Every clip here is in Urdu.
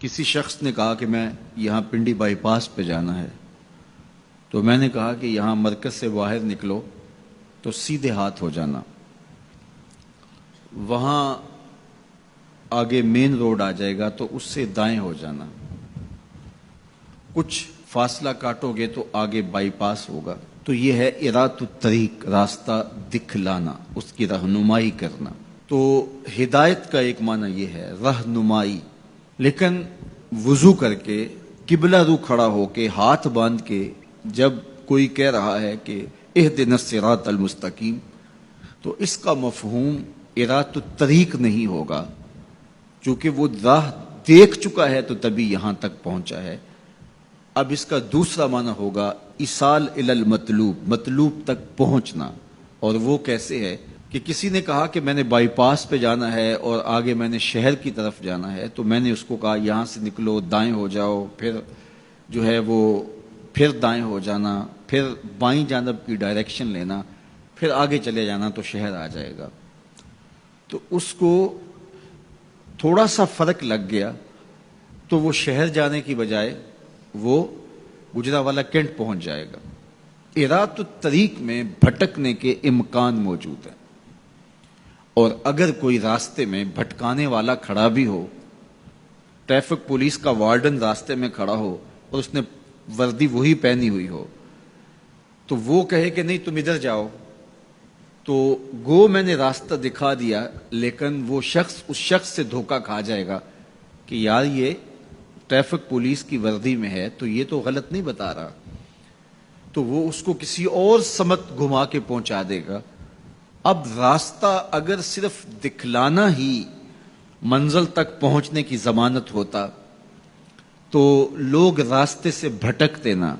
کسی شخص نے کہا کہ میں یہاں پنڈی بائی پاس پہ جانا ہے، تو میں نے کہا کہ یہاں مرکز سے باہر نکلو تو سیدھے ہاتھ ہو جانا، وہاں آگے مین روڈ آ جائے گا تو اس سے دائیں ہو جانا، کچھ فاصلہ کاٹو گے تو آگے بائی پاس ہوگا۔ تو یہ ہے ارات الطریق، راستہ دکھلانا، اس کی رہنمائی کرنا۔ تو ہدایت کا ایک معنی یہ ہے رہنمائی، لیکن وضو کر کے قبلہ رو کھڑا ہو کے ہاتھ باندھ کے جب کوئی کہہ رہا ہے کہ اہدنا الصراط المستقیم، تو اس کا مفہوم ارات الطریق نہیں ہوگا، چونکہ وہ راہ دیکھ چکا ہے تو تبھی یہاں تک پہنچا ہے۔ اب اس کا دوسرا معنی ہوگا ایصال الی المطلوب، مطلوب تک پہنچنا۔ اور وہ کیسے ہے کہ کسی نے کہا کہ میں نے بائی پاس پہ جانا ہے اور آگے میں نے شہر کی طرف جانا ہے، تو میں نے اس کو کہا یہاں سے نکلو، دائیں ہو جاؤ، پھر جو ہے وہ پھر دائیں ہو جانا، پھر بائیں جانب کی ڈائریکشن لینا، پھر آگے چلے جانا تو شہر آ جائے گا۔ تو اس کو تھوڑا سا فرق لگ گیا تو وہ شہر جانے کی بجائے وہ گجرانوالہ کینٹ پہنچ جائے گا۔ ارات الطریق میں بھٹکنے کے امکان موجود ہیں، اور اگر کوئی راستے میں بھٹکانے والا کھڑا بھی ہو، ٹریفک پولیس کا وارڈن راستے میں کھڑا ہو اور اس نے وردی وہی پہنی ہوئی ہو، تو وہ کہے کہ نہیں تم ادھر جاؤ، تو گو میں نے راستہ دکھا دیا، لیکن وہ شخص اس شخص سے دھوکہ کھا جائے گا کہ یار یہ ٹریفک پولیس کی وردی میں ہے تو یہ تو غلط نہیں بتا رہا، تو وہ اس کو کسی اور سمت گھما کے پہنچا دے گا۔ اب راستہ اگر صرف دکھلانا ہی منزل تک پہنچنے کی ضمانت ہوتا تو لوگ راستے سے بھٹکتے نہ،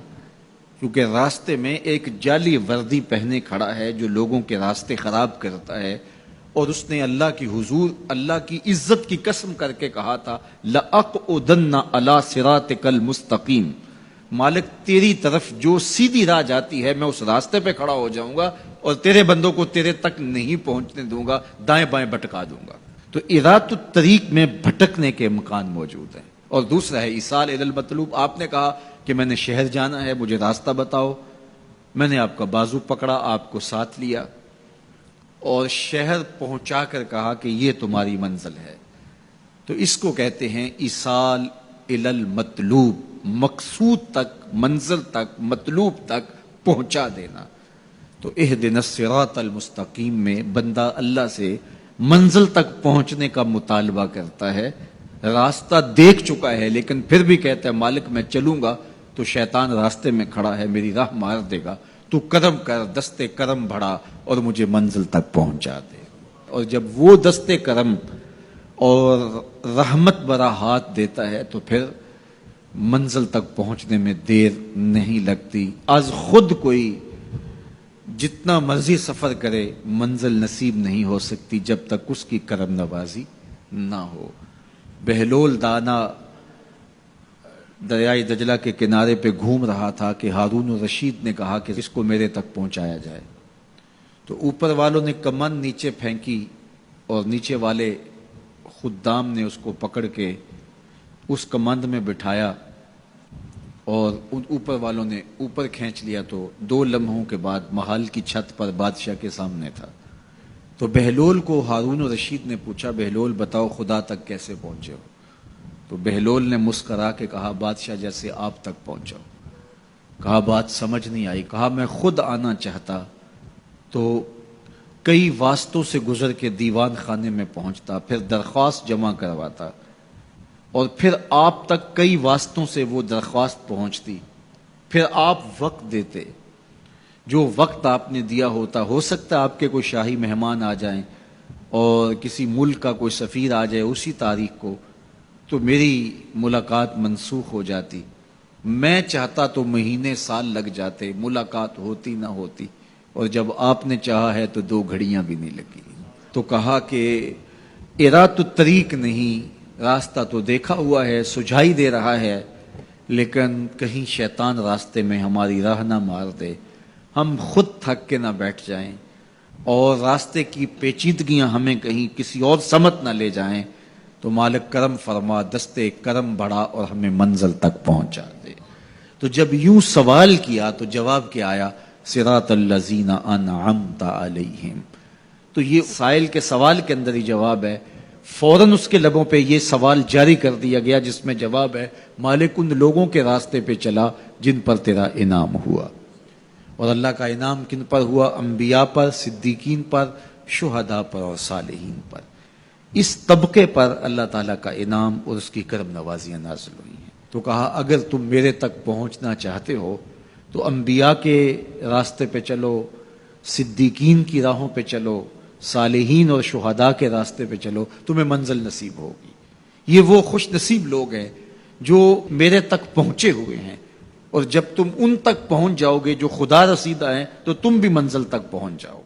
کیونکہ راستے میں ایک جعلی وردی پہنے کھڑا ہے جو لوگوں کے راستے خراب کرتا ہے، اور اس نے اللہ کی حضور، اللہ کی عزت کی قسم کر کے کہا تھا لَأَقْعُدَنَّ عَلَىٰ صِرَاطِكَ الْمُسْتَقِيمِ، مالک تیری طرف جو سیدھی راہ جاتی ہے میں اس راستے پہ کھڑا ہو جاؤں گا اور تیرے بندوں کو تیرے تک نہیں پہنچنے دوں گا، دائیں بائیں بھٹکا دوں گا۔ تو ارات الطریق میں بھٹکنے کے امکان موجود ہیں۔ اور دوسرا ہے ایصال الی المطلوب، آپ نے کہا کہ میں نے شہر جانا ہے، مجھے راستہ بتاؤ، میں نے آپ کا بازو پکڑا، آپ کو ساتھ لیا اور شہر پہنچا کر کہا کہ یہ تمہاری منزل ہے، تو اس کو کہتے ہیں ایصال الی المطلوب، مقصود تک، منزل تک، مطلوب تک پہنچا دینا۔ تو اہدنا الصراط المستقیم میں بندہ اللہ سے منزل تک پہنچنے کا مطالبہ کرتا ہے، راستہ دیکھ چکا ہے لیکن پھر بھی کہتا ہے مالک میں چلوں گا تو شیطان راستے میں کھڑا ہے، میری راہ مار دے گا، تو کرم کر، دستے کرم بڑھا اور مجھے منزل تک پہنچا دے۔ اور جب وہ دستے کرم اور رحمت برا ہاتھ دیتا ہے تو پھر منزل تک پہنچنے میں دیر نہیں لگتی۔ از خود کوئی جتنا مرضی سفر کرے منزل نصیب نہیں ہو سکتی جب تک اس کی کرم نوازی نہ ہو۔ بہلول دانا دریائے دجلہ کے کنارے پہ گھوم رہا تھا کہ ہارون الرشید نے کہا کہ اس کو میرے تک پہنچایا جائے، تو اوپر والوں نے کمند نیچے پھینکی اور نیچے والے خدام نے اس کو پکڑ کے اس کمند میں بٹھایا اور ان اوپر والوں نے اوپر کھینچ لیا، تو 2 لمحوں کے بعد محل کی چھت پر بادشاہ کے سامنے تھا۔ تو بہلول کو ہارون الرشید نے پوچھا بہلول بتاؤ خدا تک کیسے پہنچے ہو؟ تو بہلول نے مسکرا کے کہا بادشاہ جیسے آپ تک پہنچا۔ کہا بات سمجھ نہیں آئی۔ کہا میں خود آنا چاہتا تو کئی واسطوں سے گزر کے دیوان خانے میں پہنچتا، پھر درخواست جمع کرواتا، اور پھر آپ تک کئی واسطوں سے وہ درخواست پہنچتی، پھر آپ وقت دیتے، جو وقت آپ نے دیا ہوتا، ہو سکتا ہے آپ کے کوئی شاہی مہمان آ جائیں اور کسی ملک کا کوئی سفیر آ جائے اسی تاریخ کو، تو میری ملاقات منسوخ ہو جاتی، میں چاہتا تو مہینے سال لگ جاتے، ملاقات ہوتی نہ ہوتی، اور جب آپ نے چاہا ہے تو 2 گھڑیاں بھی نہیں لگی۔ تو کہا کہ ارات الطریق نہیں، راستہ تو دیکھا ہوا ہے، سجھائی دے رہا ہے، لیکن کہیں شیطان راستے میں ہماری راہ نہ مار دے، ہم خود تھک کے نہ بیٹھ جائیں اور راستے کی پیچیدگیاں ہمیں کہیں کسی اور سمت نہ لے جائیں، تو تو مالک کرم فرما، دستے کرم بڑھا اور ہمیں منزل تک پہنچا دے۔ تو جب یوں سوال کیا تو جواب کیا آیا؟ صراط الذین انعمت علیہم۔ تو یہ سائل کے سوال کے اندر ہی جواب ہے، فوراً اس کے لبوں پہ یہ سوال جاری کر دیا گیا جس میں جواب ہے مالک ان لوگوں کے راستے پہ چلا جن پر تیرا انعام ہوا۔ اور اللہ کا انعام کن پر ہوا؟ انبیاء پر، صدیقین پر، شہداء پر اور صالحین پر۔ اس طبقے پر اللہ تعالیٰ کا انعام اور اس کی کرم نوازیاں نازل ہوئی ہیں۔ تو کہا اگر تم میرے تک پہنچنا چاہتے ہو تو انبیاء کے راستے پہ چلو، صدیقین کی راہوں پہ چلو، صالحین اور شہداء کے راستے پہ چلو، تمہیں منزل نصیب ہوگی۔ یہ وہ خوش نصیب لوگ ہیں جو میرے تک پہنچے ہوئے ہیں، اور جب تم ان تک پہنچ جاؤ گے جو خدا رسیدہ ہیں تو تم بھی منزل تک پہنچ جاؤ۔